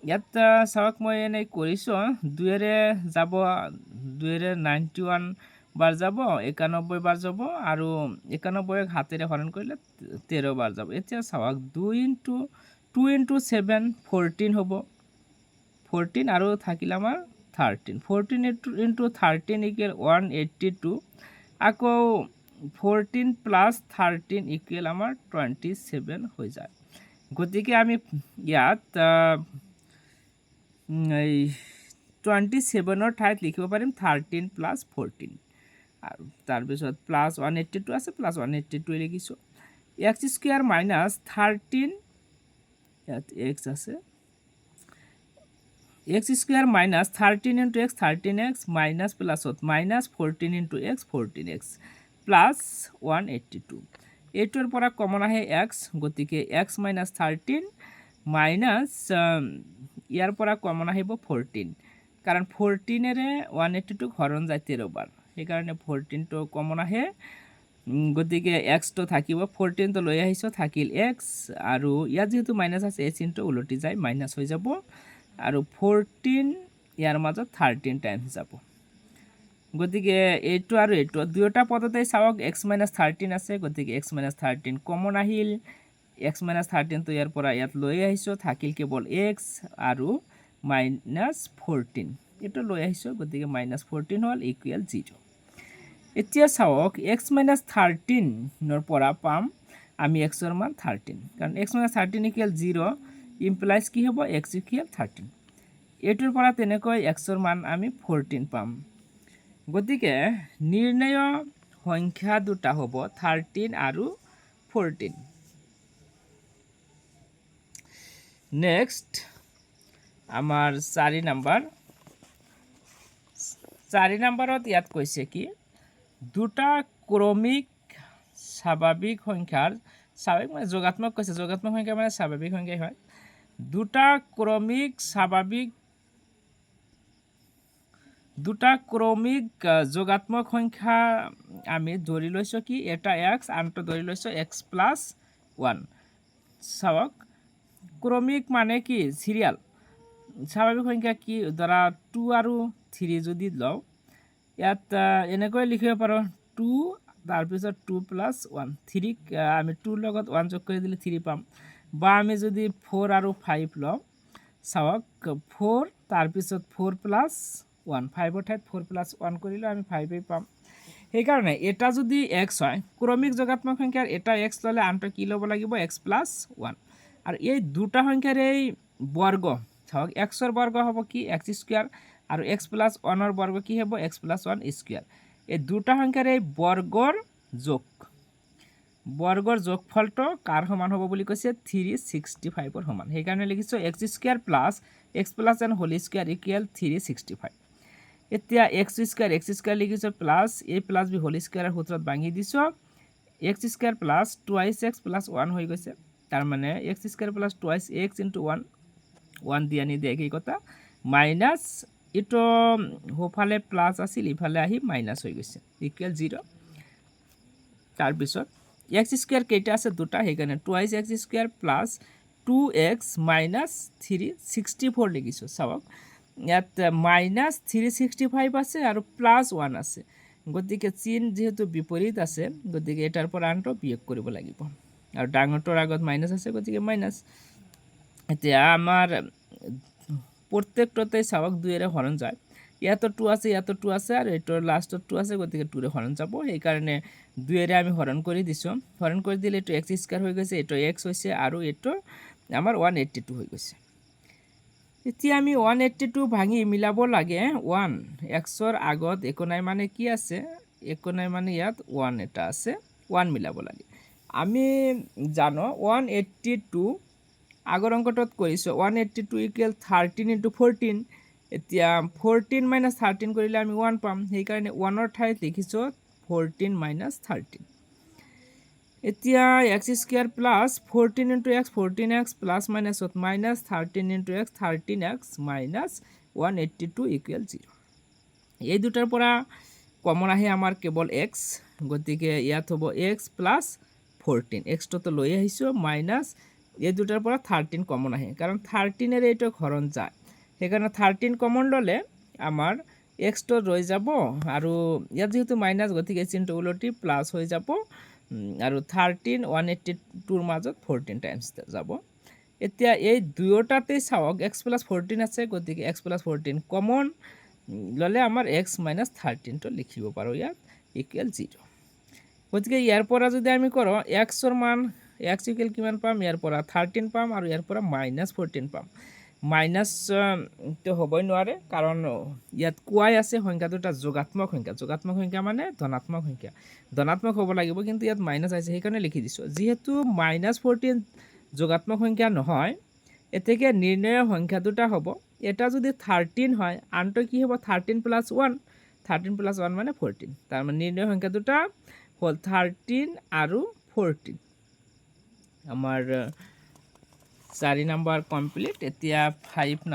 ইয়াত চাওক মই এনেই কৰিছোঁ, 2ৰে যাব, 2ৰে 91 বাৰ যাব, 91 বাৰ যাব, আৰু 91ক 7ৰে হৰণ কৰিলে 13 বাৰ যাব। এতিয়া চাওক 2 × 7 14 হ'ব, 14 আৰু থাকিল আমাৰ 13। 14 × 13 = 182, আকৌ 14 + 13 = আমাৰ 27 হৈ যায়। গতিকে আমি ইয়াত 27ৰ ঠাইত লিখিব পাৰিম 13 + 14, আৰু তাৰপিছত +182 আছে, +182 লিখিছোঁ। x স্কুৱাৰ -13, ইয়াত x আছে, x square -13 × x 13x, minus প্লাছত -14 × x 14x, +182। এইটোৰ পৰা কমন আহে x, গতিকে x - 13 মাইনাছ ইয়াৰ পৰা কমন আহিব 14, কাৰণ 14ৰে 182ক হৰণ যায় 13 বাৰ, সেইকাৰণে 14টো কমন আহে, গতিকে এক্সটো থাকিব 14 তো লৈ আহিছোঁ থাকিল এক্স আৰু ইয়াত যেহেতু মাইনাছ আছে এই চিনটো উলটি যায় মাইনাছ হৈ যাব আৰু 14 ইয়াৰ মাজত 13 টাইমছ যাব গতিকে এইটো আৰু এইটো দুয়োটা পদতে চাওক এক্স মাইনাছ 13 আছে গতিকে এক্স মাইনাছ 13 কমন আহিল এক্স মাইনাছ 13 তো ইয়াৰ পৰা ইয়াত লৈ আহিছোঁ থাকিল কেৱল এক্স আৰু মাইনাছ 14 এইটো লৈ আহিছোঁ গতিকে মাইনাছ 14 হ'ল ইকুৱেল 0 এতিয়া চাওক এক্স মাইনাছ 13 ৰ পৰা পাম আমি এক্সৰ মান 13 কাৰণ এক্স মাইনাছ 13 ইকুৱেল 0 ইমপ্লাইজ কি হ'ব এক্স ইকুৱেল 13 এইটোৰ পৰা তেনেকৈ এক্সৰ মান আমি 14 পাম গতিকে নিৰ্ণয় সংখ্যা দুটা হ'ব 13 আৰু 14 নেক্সট আমাৰ 4 নম্বৰত ইয়াত কৈছে কি দুটা ক্ৰমিক স্বাভাৱিক সংখ্যাৰ স্বাভাৱিক মানে যোগাত্মক কৈছে যোগাত্মক সংখ্যা মানে স্বাভাৱিক সংখ্যাই হয় দুটা যোগাত্মক সংখ্যা আমি ধৰি লৈছোঁ কি এটা এক্স আনটো ধৰি লৈছোঁ এক্স প্লাছ 1 চাওক ক্ৰমিক মানে কি সিৰিয়াল স্বাভাৱিক সংখ্যা কি ধৰা 2 আৰু 3 যদি লওঁ ইয়াত এনেকৈ লিখিব পাৰোঁ 2 তাৰপিছত 2 প্লাছ 1 3 আমি 2 লগত 1 যোগ কৰি দিলে 3 পাম বা আমি যদি 4 আৰু 5 লওঁ চাওক 4 তাৰপিছত 4 প্লাছ 1 5 ঠাইত 4 প্লাছ 1 কৰিলে আমি 5 পাম সেইকাৰণে এটা যদি এক্স হয় ক্ৰমিক যোগাত্মক সংখ্যাৰ এটা এক্স ল'লে আনটো কি ল'ব লাগিব এক্স প্লাছ 1 আৰু এই দুটা সংখ্যাৰ এই বৰ্গ চাওক এক্সৰ বৰ্গ হ'ব কি এক্স স্কোয়াৰ আৰু এক্স প্লাছ 1ৰ বৰ্গ কি হ'ব এক্স প্লাছ 1 স্কোয়াৰ এই দুটা সংখ্যাৰ এই বৰ্গৰ যোগফলটো কাৰ সমান হ'ব বুলি কৈছে 365ৰ সমান সেইকাৰণে লিখিছোঁ x square plus x plus n whole square equal 365 এতিয়া এক্স স্কোয়াৰ লিখিছোঁ plus a plus b whole স্কোয়াৰৰ সূত্ৰত ভাঙি দিছোঁ x square plus twice x plus 1 হৈ গৈছে তাৰ মানে x square plus twice x into 1 দিয়া নিদিয়া একেই কথা মাইনাছ ইটো সোঁফালে প্লাছ আছিল ইফালে আহি মাইনাছ হৈ গৈছে ইকুৱেল 0 তাৰপিছত এক্স স্কোয়াৰ কেইটা আছে দুটা সেইকাৰণে twice x square plus 2x minus 364 লিখিছোঁ চাওক ইয়াত মাইনাছ 365 আছে আৰু প্লাছ 1 আছে গতিকে চিন যেহেতু বিপৰীত আছে গতিকে এটাৰ পৰা আনটো বিয়োগ কৰিব লাগিব আৰু ডাঙৰটোৰ আগত মাইনাছ আছে গতিকে মাইনাছ এতিয়া আমাৰ প্ৰত্যেকটোতে চাওক 2ৰে হৰণ যায় ইয়াতো 2 আছে ইয়াতো 2 আছে আৰু এইটোৰ লাষ্টত 2 আছে গতিকে 2ৰে হৰণ যাব সেইকাৰণে 2ৰে আমি হৰণ কৰি দিছোঁ হৰণ কৰি দিলে এইটো এক্স স্কোয়াৰ হৈ গৈছে এইটো এক্স হৈছে আৰু এইটো আমাৰ 182 হৈ গৈছে এতিয়া আমি 182 ভাঙি মিলাব লাগে 1 এক্সৰ আগত একো নাই মানে কি আছে একো নাই মানে ইয়াত 1 এটা আছে 1 মিলাব লাগে আমি জানো 182 আগৰ অংকটোত কৰিছোঁ 182 ইকুৱেল 13 ইনটু 14 এতিয়া 14 মাইনাছ 13 কৰিলে আমি 1 পাম সেইকাৰণে 1ৰ ঠাইত লিখিছোঁ 14 মাইনাছ 13 এতিয়া x square plus 14 into x 14x plus মাইনাছত minus 13 into x 13x minus 182 equal 0 এই দুটাৰ পৰা কমন আহে আমাৰ কেৱল এক্স গতিকে ইয়াত হ'ব এক্স প্লাছ 14 এক্সটোতো লৈ আহিছোঁ মাইনাছ এই দুটাৰ পৰা 13 কমন আহে কাৰণ 13ৰে এইটো হৰণ যায় সেইকাৰণে 13 কমন ল'লে আমাৰ এক্সটো ৰৈ যাব আৰু ইয়াত যেহেতু মাইনাছ গতিকে চিনটো উলটি প্লাছ হৈ যাব আৰু 13 182ৰ মাজত 14 টাইমছ যাব এতিয়া এই দুয়োটাতে চাওক x প্লাছ 14 আছে গতিকে x প্লাছ 14 কমন ল'লে আমাৰ x মাইনাছ 13টো লিখিব পাৰোঁ ইয়াত ইকুৱেল 0 গতিকে ইয়াৰ পৰা যদি আমি কৰোঁ xৰ মান x ইকুৱেল কিমান পাম ইয়াৰ পৰা 13 পাম আৰু ইয়াৰ পৰা মাইনাছ 14 পাম মাইনাছ তো হ'বই নোৱাৰে কাৰণ ইয়াত কোৱাই আছে সংখ্যা দুটা যোগাত্মক সংখ্যা মানে ধনাত্মক হ'ব লাগিব কিন্তু ইয়াত মাইনাছ আছে সেইকাৰণে লিখি দিছোঁ যেহেতু মাইনাছ 14 যোগাত্মক সংখ্যা নহয় এতেকে নিৰ্ণয় সংখ্যা দুটা হ'ব এটা যদি 13 হয় আনটো কি হ'ব 13 প্লাছ 1 মানে 14 তাৰ মানে নিৰ্ণয় সংখ্যা দুটা হ'ল 13 আৰু 14 আমাৰ 4 নম্বৰ কমপ্লিট এতিয়া 5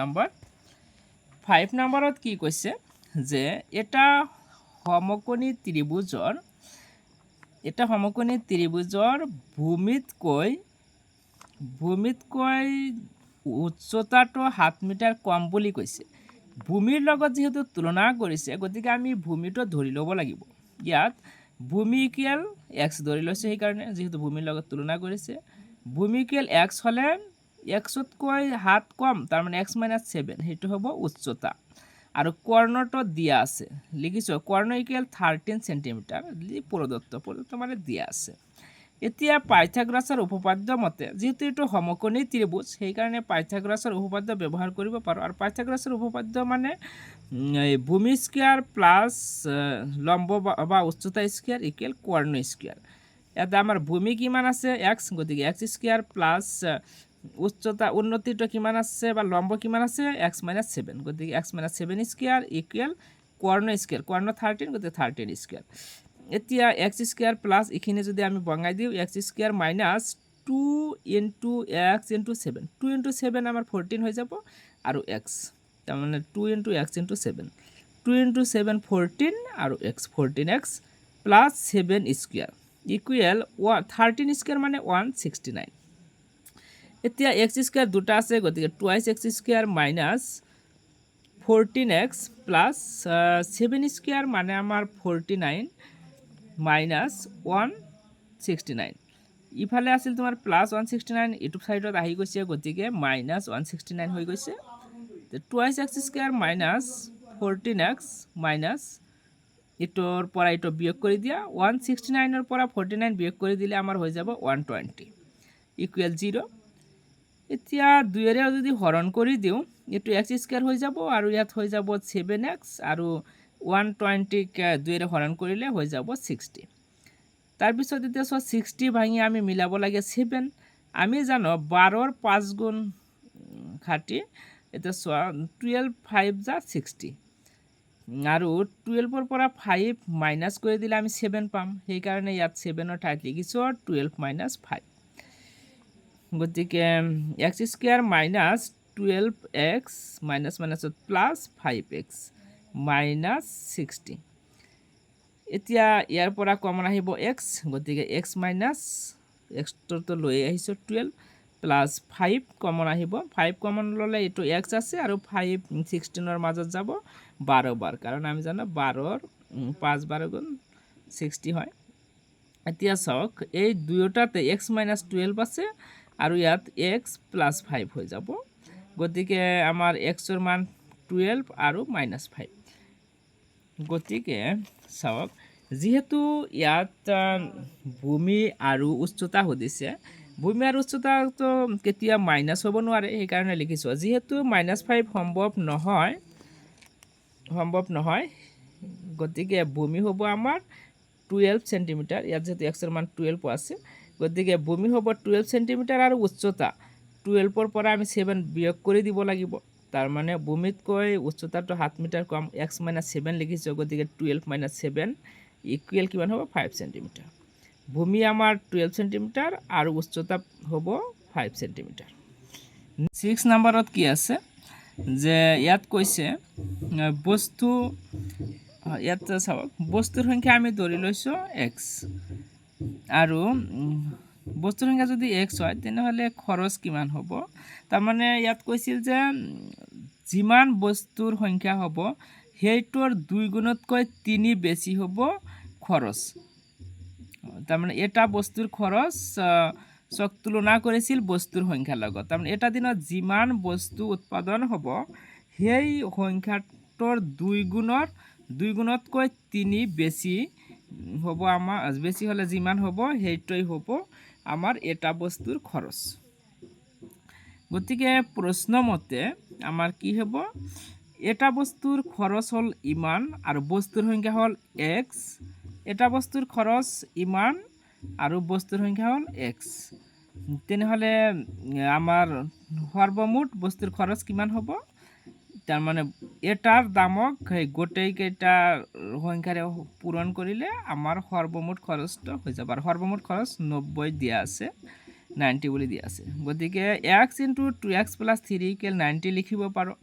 নম্বৰত কি কৈছে যে এটা সমকোণী ত্ৰিভুজৰ এটা সমকোণী ত্ৰিভুজৰ ভূমিতকৈ উচ্চতাটো 7 মিটাৰ কম বুলি কৈছে। ভূমিৰ লগত যেহেতু তুলনা কৰিছে গতিকে আমি ভূমিটো ধৰি ল'ব লাগিব। ইয়াত ভূমি ইকুৱেল এক্স ধৰি লৈছে, সেইকাৰণে যেহেতু ভূমিৰ লগত তুলনা কৰিছে। ভূমি ইকুৱেল এক্স হ'লে এক্সতকৈ 7 কম, তাৰমানে এক্স মাইনাছ 7, সেইটো হ'ব উচ্চতা। আৰু কৰ্ণটো দিয়া আছে, লিখিছোঁ কৰ্ণ ইকুৱেল 13 সেন্টিমিটাৰ প্ৰদত্ত মানে দিয়া আছে। এতিয়া পাইথাগোৰাছৰ উপপাদ্য মতে যেহেতু এইটো সমকোণী ত্ৰিভুজ সেইকাৰণে পাইথাগোৰাছৰ উপপাদ্য ব্যৱহাৰ কৰিব পাৰোঁ। আৰু পাইথাগোৰাছৰ উপপাদ্য মানে ভূমি স্কোয়াৰ প্লাছ লম্ব বা উচ্চতা স্কোয়াৰ ইকুৱেল কৰ্ণ স্কোয়াৰ। ইয়াতে আমাৰ ভূমি কিমান আছে এক্স, গতিকে এক্স স্কোয়াৰ প্লাছ উচ্চতা উন্নতিটো কিমান আছে বা লম্ব কিমান আছে এক্স মাইনাছ 7, গতিকে এক্স মাইনাছ 7 স্কোয়ার ইকুৱেল কৰ্ণ স্কোয়াৰ, কৰ্ণ 13 গতিকে 13 স্কোয়ার। এতিয়া এক্স স্কোয়ার প্লাস এইখিনি যদি আমি বঙাই দিওঁ x square minus 2 into x into 7, 2 into 7 আমার 14 হয়ে যাব, আর এক্স তার মানে 2 ইন্টু এক্স ইন্টু 7, 2 ইন্টু 7 14 আর x 14x plus 7 square equal 13 square মানে 169। এতিয়া এক্স স্কোয়ার দুটা আছে গতিকে 2x x square minus 14x plus 7 square মানে আমার 49 মাইনাস 169। ইফালে আছিল তোমাৰ প্লাস 169, ইটো সাইডত আহি গৈছে গতিকে মাইনাস 169 হৈ গৈছে। তো 2x square minus 14x minus ইটোৰ পৰা ইটো বিয়োগ কৰি দিয়া, 169 পৰা 49 বিয়োগ কৰি দিলে আমাৰ হৈ যাব 120 ইকুৱেল 0। এতিয়া 2ৰে যদি হৰণ কৰি দিওঁ এইটো এক্স স্কোয়াৰ হৈ যাব আৰু ইয়াত হৈ যাব 7x আৰু 120কে 2ৰে হৰণ কৰিলে হৈ যাব 60। তাৰপিছত এতিয়া 60 ভাঙি আমি মিলাব লাগে 7। আমি জানো 12ৰ 5 গুণ খাটি, এতিয়া 12 5 যা 60 আৰু 12ৰ পৰা 5 মাইনাছ কৰি দিলে আমি 7 পাম, সেইকাৰণে ইয়াত 7ৰ ঠাইত লিখিছোঁ 12 মাইনাছ 5। গতিকে x square minus 12x minus মাইনাসত প্লাস 5x মাইনাস 60। এতিয়া ইয়াৰ পৰা কমন আহিব x, গতিকে x মাইনাস xটো লৈ আহিছোঁ 12 প্লাস 5 কমন আহিব, 5 কমন ল'লে এইটো x আছে আৰু 5 16ৰ মাজত যাব 12 বাৰ, কাৰণ আমি জানো 12ৰ 5 12 গুণ 60 হয়। এতিয়া চাওক এই দুয়োটাতে x মাইনাস 12 আছে আৰু ইয়াত x প্লাস 5 হৈ যাব, গতিকে আমাৰ xৰ মান 12 আৰু মাইনাস 5। গতিকে চাওক যেহেতু ইয়াত ভূমি আৰু উচ্চতা সুধিছে, ভূমি আৰু উচ্চতাটো কেতিয়া মাইনাস হ'ব নোৱাৰে, সেইকাৰণে লিখিছোঁ যেহেতু -5 সম্ভৱ নহয়, গতিকে ভূমি হ'ব আমাৰ 12 সেন্টিমিটাৰ। ইয়াত যেহেতু এক্সৰ মান 12 আছে গতিকে ভূমি হ'ব 12 সেন্টিমিটাৰ আৰু উচ্চতা 12ৰ পৰা আমি 7 বিয়োগ কৰি দিব লাগিব, তাৰ মানে ভূমিতকৈ উচ্চতাটো 7 মিটাৰ কম, এক্স মাইনাছ 7 লিখিছোঁ, গতিকে 12 মাইনাছ 7 ইকুৱেল কিমান হ'ব 5 সেন্টিমিটাৰ। ভূমি আমাৰ 12 সেন্টিমিটাৰ আৰু উচ্চতা হ'ব 5 সেন্টিমিটাৰ। 6 নম্বৰত কি আছে যে ইয়াত কৈছে বস্তু, ইয়াত চাওক বস্তুৰ সংখ্যা আমি ধৰি লৈছোঁ x আৰু বস্তুৰ সংখ্যা যদি x হয় তেনেহ'লে খৰচ কিমান হ'ব। তাৰমানে ইয়াত কৈছিল যে যিমান বস্তুৰ সংখ্যা হ'ব সেইটোৰ 2 গুণতকৈ 3 বেছি হ'ব খৰচ। তাৰমানে এটা বস্তুৰ খৰচ তুলনা কৰিছিল বস্তুৰ সংখ্যাৰ লগত, তাৰমানে এটা দিনত যিমান বস্তু উৎপাদন হ'ব সেই সংখ্যাটোৰ 2 গুণতকৈ 3 বেছি হ'ব, আমাৰ বেছি হ'লে যিমান হ'ব সেইটোই হ'ব আমাৰ এটা বস্তুৰ খৰচ। গতিকে প্ৰশ্নমতে আমাৰ কি হ'ব, এটা বস্তুৰ খৰচ হ'ল ইমান আৰু বস্তুৰ সংখ্যা হ'ল x, এটা বস্তুৰ খৰচ ইমান আৰু বস্তুৰ সংখ্যা হ'ল x, তেনেহ'লে আমাৰ সৰ্বমুঠ বস্তুৰ খৰচ কিমান হ'ব। তাৰমানে এটাৰ দামক গোটেইকেইটা সংখ্যাৰে পূৰণ কৰিলে আমাৰ সৰ্বমুঠ খৰচটো হৈ যাব, আৰু সৰ্বমুঠ খৰচ 90 দিয়া আছে, 90 বুলি দিয়া আছে। গতিকে x into 2x plus 3 equal 90 লিখিব পাৰোঁ।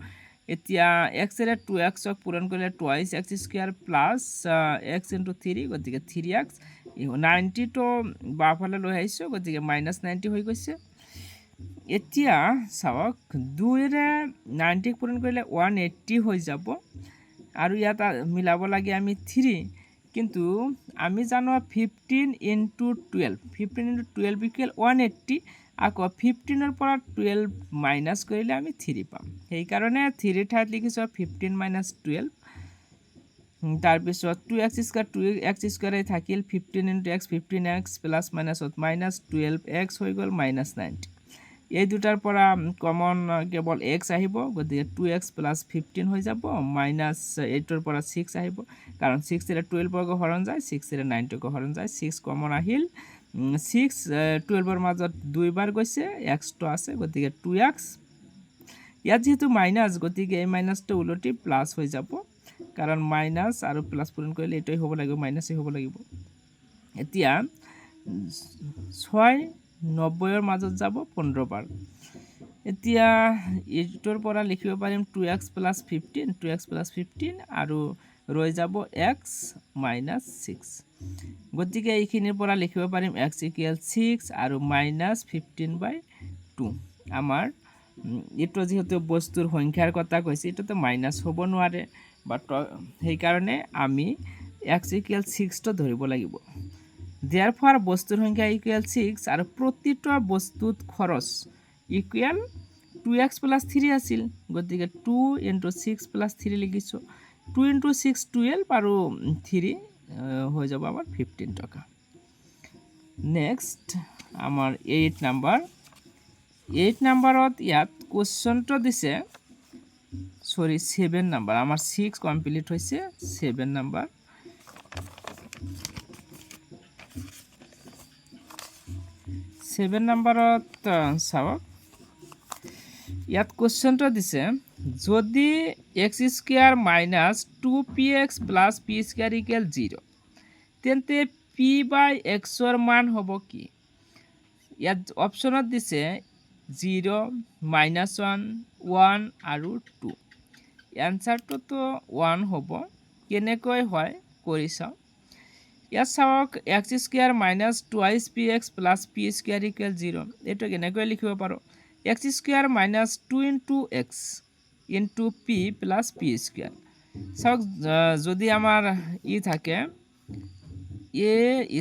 এতিয়া এক্স এৰে 2x পূৰণ কৰিলে twice x square plus x into 3 গতিকে 3x 90 তো বাওঁফালে লৈ আহিছোঁ গতিকে -90 হৈ গৈছে। এতিয়া চাওক 2ৰে 90 পূৰণ কৰিলে 180 হৈ যাব আৰু ইয়াত মিলাব লাগে আমি 3 কিন্তু আমি জানো 15 ইনটু 12 ইকুৱেল 180 আকৌ 15ৰ পৰা 12 মাইনাছ কৰিলে আমি 3 পাম সেইকাৰণে 3 ঠাইত লিখিছোঁ 15 মাইনাছ 12 তাৰপিছত 2x স্কুৱেৰ থাকিল 15 ইনটু x 15x প্লাছ মাইনাছত মাইনাছ 12x হৈ গ'ল -90 এই দুটাৰ পৰা কমন কেৱল x আহিব গতিকে 2x প্লাছ 15 হৈ যাব -8ৰ পৰা 6 আহিব কাৰণ 6 এৰে 12 ক হৰণ যায় 6 এৰে 9 ক হৰণ যায় 6 কমন আহিল 6 12ৰ মাজত 2 বাৰ গৈছে x তো আছে গতিকে 2x ইয়াত যেহেতু মাইনাছ গতিকে এই মাইনাছটো উলটি প্লাছ হৈ যাব কাৰণ মাইনাছ আৰু প্লাছ পূৰণ কৰিলে এটাই হ'ব লাগিব মাইনাছই হ'ব লাগিব। এতিয়া 6 90ৰ মাজত যাব 15 বাৰ এতিয়া এইটোৰ পৰা লিখিব পাৰিম 2x প্লাছ 15 আৰু ৰৈ যাব x -6 গতিকে এইখিনিৰ পৰা লিখিব পাৰিম x = 6 আৰু -15/2 আমাৰ এইটো যেহেতু বস্তুৰ সংখ্যাৰ কথা কৈছে এটাতো মাইনাছ হ'ব নোৱাৰে বাট সেইকাৰণে আমি x = 6 তো ধৰিব লাগিব therefore বস্তুৰ সংখ্যা = 6 আৰু প্ৰতিটা বস্তুত খৰচ ইকুৱেল 2x + 3 আছিল গতিকে 2 * 6 + 3 লিখিছোঁ 2 * 6 12 আৰু 3 হৈ যাব আমাৰ 15 টকা। নেক্সট আমাৰ 8 নম্বৰত ইয়াত কোৱেশ্চনটো দিছে 7 নম্বৰ আমাৰ 6 কমপ্লিট হৈছে 7 নম্বৰ চাওক ইয়াত কোৱেশ্চনটো দিছে যদি x² - 2px + p² = 0 তেন্তে p/x ৰ মান হ'ব কি ইয়াত অপশ্যনত দিছে 0 -1 1 আৰু 2 এনসাৰটো 1 হ'ব কেনেকৈ হয় কৰি চাওঁ ইয়াত চাওক x² - 2px + p² = 0 এইটো কেনেকৈ লিখিব পাৰোঁ x² - 2x * p + p² চাওক যদি আমাৰ থাকে a² +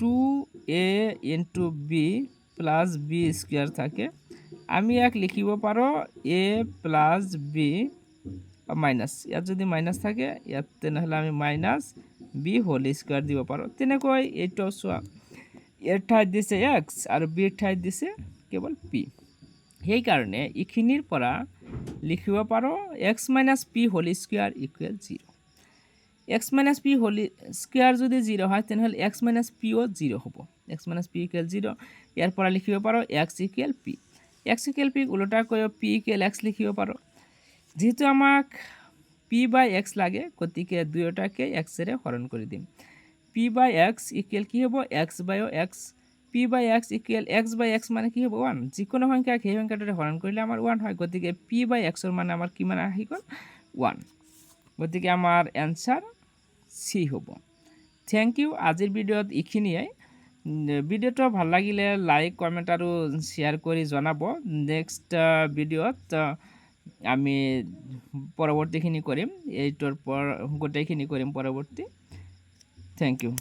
2a * b + b² থাকে আমি ইয়াক লিখিব পাৰোঁ a + b মাইনাছ ইয়াত যদি মাইনাছ থাকে ইয়াত তেনেহ'লে আমি -b² দিব পাৰোঁ তেনেকৈ এইটো চোৱা এৰ ঠাইত দিছে x আৰু b ঠাইত দিছে কেৱল p সেইকাৰণে এইখিনিৰ পৰা লিখিব পাৰোঁ x - p² = 0 x - p² যদি 0 হয় তেনেহ'লে x - p ও 0 হ'ব x - p = 0 ইয়াৰ পৰা লিখিব পাৰোঁ x = p x = p উল্টাকৈ p = x লিখিব পাৰোঁ যেহেতু আমাক p/x লাগে গতিকে দুয়োটাকে x এৰে হৰণ কৰি দিম p/x = কি হ'ব x/x p/x = x/x মানে কি হ'ব 1 যিকোনো সংখ্যাক সেই সংখ্যাটোৰে হৰণ কৰিলে আমাৰ 1 হয় গতিকে p/x ৰ মান আমাৰ কিমান আহি গ'ল 1 গতিকে আমাৰ এনসাৰ চি হ'ব। থেংক ইউ আজিৰ ভিডিঅ'ত এইখিনিয়ে ভিডিঅ'টো ভাল লাগিলে লাইক কমেণ্ট আৰু শ্বেয়াৰ কৰি জনাব নেক্সট ভিডিঅ'ত আমি পৰৱৰ্তীখিনি কৰিম এইটোৰ গোটেইখিনি কৰিম পৰৱৰ্তী থেংক ইউ।